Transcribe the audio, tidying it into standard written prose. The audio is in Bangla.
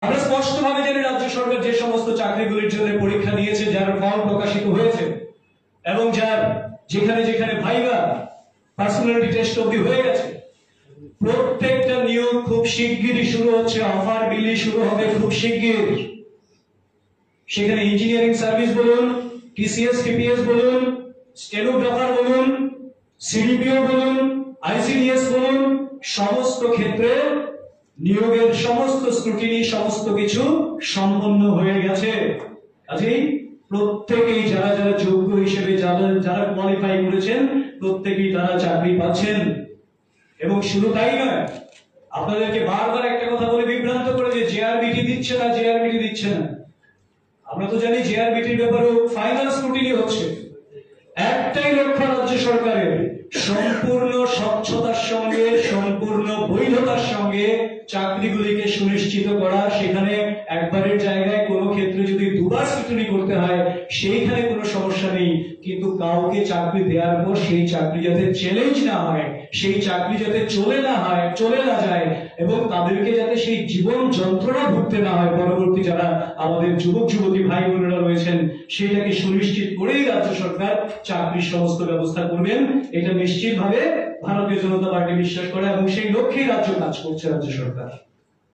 আমরা স্পষ্টভাবে জানি রাজ্য সরকার যে সমস্ত চাকরিগুলির জন্য পরীক্ষা নিয়েছে, যার ফল প্রকাশিত হয়েছে এবং যার যেখানে যেখানে ভাইভা পার্সোনালিটি টেস্ট অবধি হয়ে গেছে, প্রত্যেকটা নিয়োগ খুব শিগগিরই শুরু হচ্ছে। অফার বিলি শুরু হবে খুব শিগগির। সেখানে ইঞ্জিনিয়ারিং সার্ভিস বলুন, টিসিএস টিপিএস বলুন, স্টেনোগ্রাফার বলুন, সিডিপিও বলুন, আইসিডিএস বলুন, সমস্ত ক্ষেত্রে নিয়োগের সমস্ত স্ক্রুটিনি সমস্ত কিছু সম্পন্ন হয়ে গেছে। কাজেই প্রত্যেকেই যারা যারা যোগ্য হিসেবে যারা কোয়ালিফাই করেছেন প্রত্যেকেই তারা চাকরি পাচ্ছেন। এবং শুধু তাই নয়, আপনাদেরকে বারবার একটা কথা বলে বিভ্রান্ত করে যে জেআরবিটি দিচ্ছে না, জেআরবিটি দিচ্ছে না। আমরা তো জানি জেআরবিটির ব্যাপারেও ফাইনাল স্ক্রুটিনি হচ্ছে। একটাই লক্ষ্য রাজ্য সরকারের, সম্পূর্ণ স্বচ্ছতার সঙ্গে সম্পূর্ণ বৈধতার সঙ্গে চাকরিগুলিকে সুনিশ্চিত করা। সেখানে একবারের জায়গায় কোনো ক্ষেত্রে যদি দুবার স্ক্রুটিনি করতে হয় সেইখানে কোনো সমস্যা নেই, কিন্তু কাউকে চাকরি দেওয়ার পর সেই চাকরি যাতে চ্যালেঞ্জ না হয়, সেই চাকরি যাতে চলে না যায় এবং তাদেরকে যাতে সেই জীবন যন্ত্রণা ভুগতে না হয় পরবর্তী যারা আমাদের যুবক যুবতী ভাই বোনেরা রয়েছেন, সেটাকে সুনিশ্চিত করেই রাজ্য সরকার চাকরির সমস্ত ব্যবস্থা করবেন। এটা নিশ্চিতভাবে ভারতীয় জনতা পার্টি বিশ্বাস করে এবং সেই লক্ষ্যেই রাজ্য কাজ করছে রাজ্য সরকার।